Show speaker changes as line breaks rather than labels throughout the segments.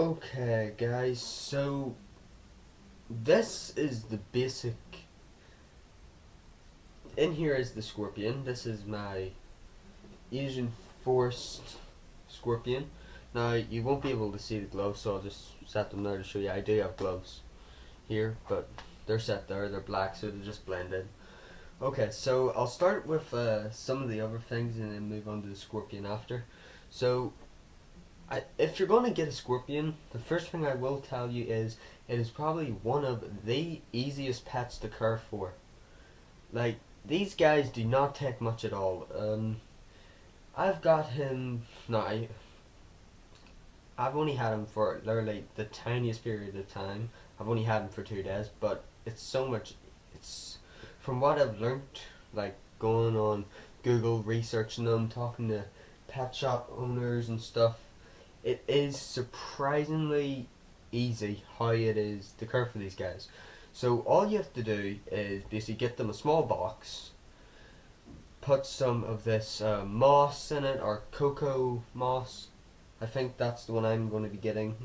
Okay, guys, so this is the basic. In here is the scorpion. This is my Asian forest scorpion. Now, you won't be able to see the gloves, so I'll just set them there to show you. I do have gloves here, but they're set there. They're black, so they just blend in. Okay, so I'll start with some of the other things and then move on to the scorpion after. So, if you're going to get a scorpion, the first thing I will tell you is it is probably one of the easiest pets to care for. Like, these guys do not take much at all. I've got him. No, I've only had him for literally the tiniest period of time. I've only had him for 2 days, but it's so much. It's from what I've learnt, like going on Google, researching them, talking to pet shop owners and stuff. It is surprisingly easy how it is to care for these guys. So all you have to do is basically get them a small box, put some of this moss in it, or cocoa moss. I think that's the one I'm going to be getting,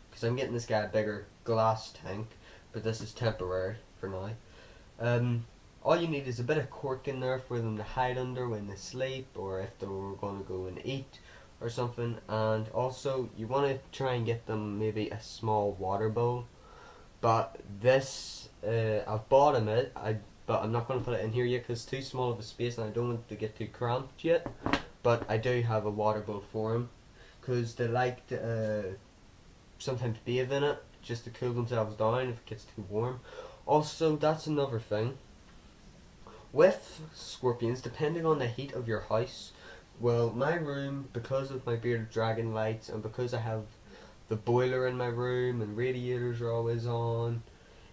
because I'm getting this guy a bigger glass tank, but this is temporary for now. All you need is a bit of cork in there for them to hide under when they sleep, or if they were going to go and eat or something. And also you want to try and get them maybe a small water bowl, but this I've bought him it, but I'm not going to put it in here yet because it's too small of a space and I don't want it to get too cramped yet. But I do have a water bowl for him because they like to sometimes bathe in it just to cool themselves down if it gets too warm. Also, that's another thing with scorpions, depending on the heat of your house. Well, my room, because of my bearded dragon lights and because I have the boiler in my room and radiators are always on,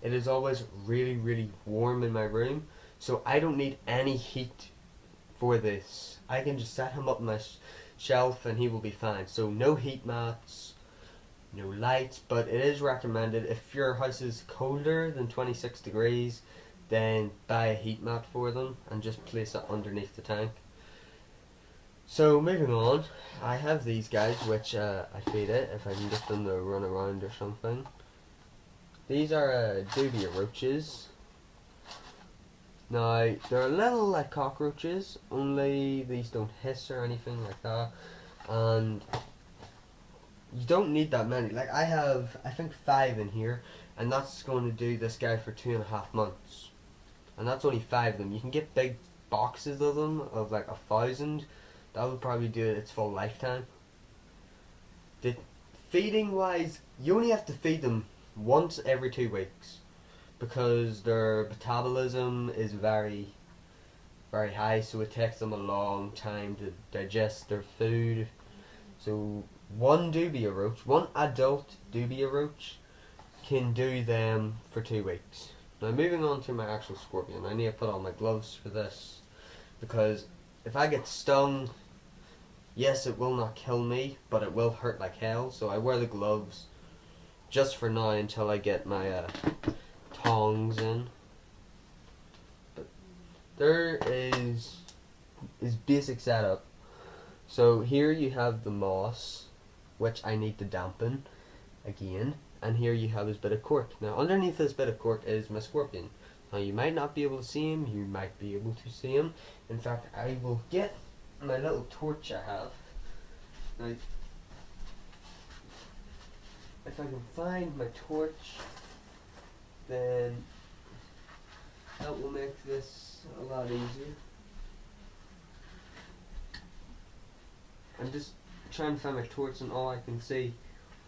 it is always really warm in my room, so I don't need any heat for this. I can just set him up on my shelf and he will be fine. So no heat mats, no lights, but it is recommended if your house is colder than 26 degrees, then buy a heat mat for them and just place it underneath the tank. So moving on, I have these guys which I feed it if I can get them to run around or something. These are dubia roaches. Now they're a little like cockroaches, only these don't hiss or anything like that, and you don't need that many. Like I have, I think 5 in here, and that's going to do this guy for 2.5 months, and that's only 5 of them. You can get big boxes of them of like 1,000. That would probably do it its full lifetime. The feeding wise, you only have to feed them once every 2 weeks because their metabolism is very high, so it takes them a long time to digest their food. So one adult dubia roach can do them for 2 weeks. Now moving on to my actual scorpion, I need to put on my gloves for this because if I get stung, yes, it will not kill me, but it will hurt like hell, so I wear the gloves just for now until I get my tongs in. But there is basic setup. So here you have the moss, which I need to dampen again, and here you have this bit of cork. Now underneath this bit of cork is my scorpion. Now you might not be able to see him, you might be able to see him. In fact, I will get my little torch I have. Now, if I can find my torch, then that will make this a lot easier. I'm just trying to find my torch, and all I can see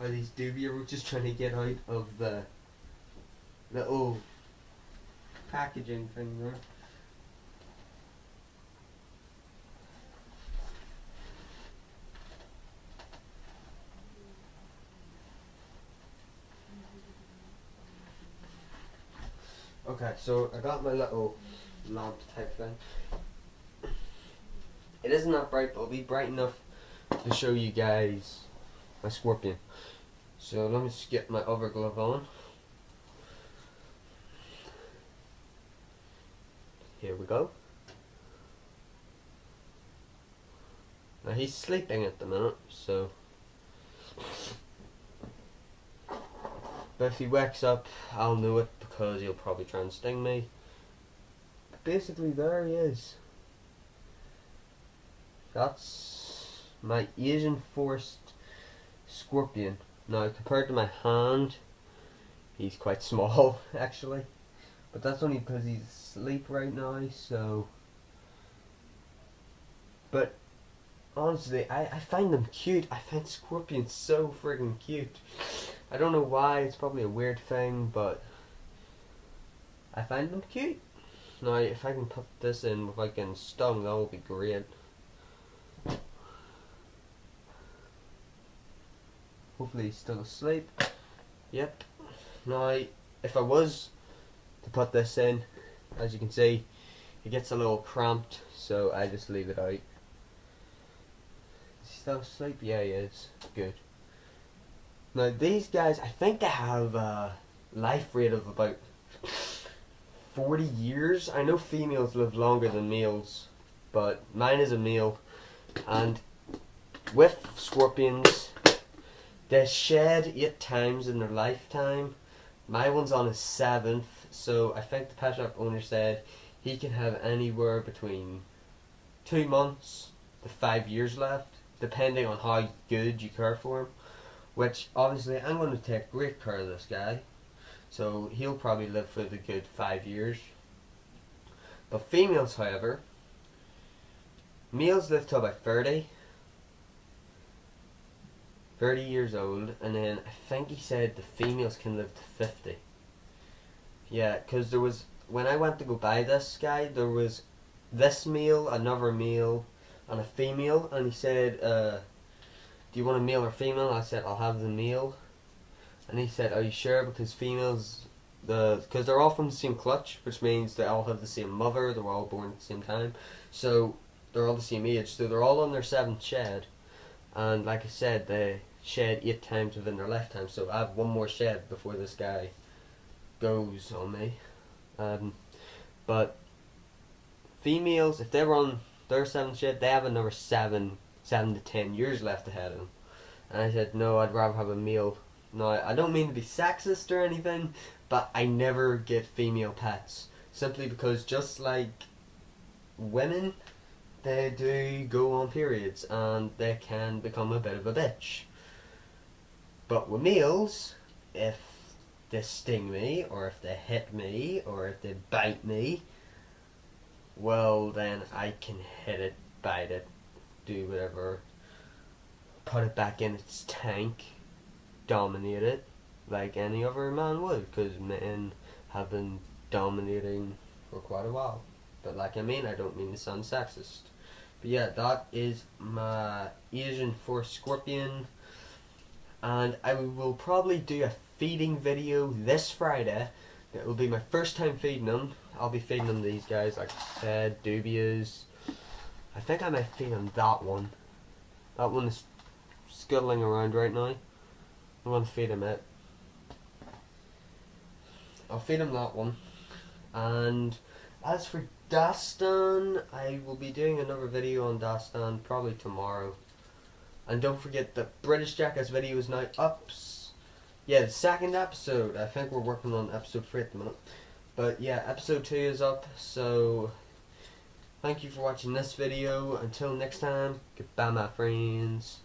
are these dubia roaches trying to get out of the little packaging thing there. Okay, so I got my little lamp type thing. It isn't that bright, but it'll be bright enough to show you guys my scorpion. So let me just get my other glove on. Here we go. Now he's sleeping at the minute, so But if he wakes up, I'll know it because he'll probably try and sting me. But basically, there he is. That's my Asian forest scorpion. Now, compared to my hand, he's quite small, actually. But that's only because he's asleep right now, so... But, honestly, I find them cute. I find scorpions so friggin' cute. I don't know why, it's probably a weird thing, but... I find them cute. Now, if I can put this in without getting stung, that would be great. Hopefully he's still asleep. Yep. Now, if I was to put this in, as you can see, it gets a little cramped, so I just leave it out. Is he still asleep? Yeah, he is. Good. Now, these guys, I think they have a life rate of about 40 years. I know females live longer than males, but mine is a male. And with scorpions, they shed 8 times in their lifetime. My one's on his 7th, so I think the pet shop owner said he can have anywhere between 2 months to 5 years left, depending on how good you care for him. Which, obviously, I'm going to take great care of this guy, so he'll probably live for the good 5 years. But females, however, males live to about 30 years old, and then I think he said the females can live to 50. Yeah, because there was, when I went to go buy this guy, there was this male, another male, and a female, and he said, do you want a male or female? I said, I'll have the male. And he said, are you sure? Because females, because they're all from the same clutch, which means they all have the same mother, they're all born at the same time, so they're all the same age, so they're all on their 7th shed. And like I said, they shed 8 times within their lifetime, so I have one more shed before this guy goes on me. But females, if they're on their 7th shed, they have another 7 to 10 years left ahead of them. And I said, no, I'd rather have a male. Now, I don't mean to be sexist or anything, but I never get female pets, simply because just like women, they do go on periods and they can become a bit of a bitch. But with males, if they sting me, or if they hit me, or if they bite me, well then I can hit it, bite it, do whatever, put it back in its tank, dominate it like any other man would, because men have been dominating for quite a while. But like I don't mean to sound sexist. But yeah, that is my Asian forest scorpion, and I will probably do a feeding video this Friday. It will be my first time feeding them. I'll be feeding them these guys, like I said, dubias. I think I might feed them that one. That one is scuttling around right now. I'm going to feed him it. I'll feed him that one. And as for Dastan, I will be doing another video on Dastan probably tomorrow. And don't forget the British Jackass video is now up. Yeah, the 2nd episode. I think we're working on episode 3 at the minute. But yeah, episode 2 is up. So thank you for watching this video. Until next time, goodbye my friends.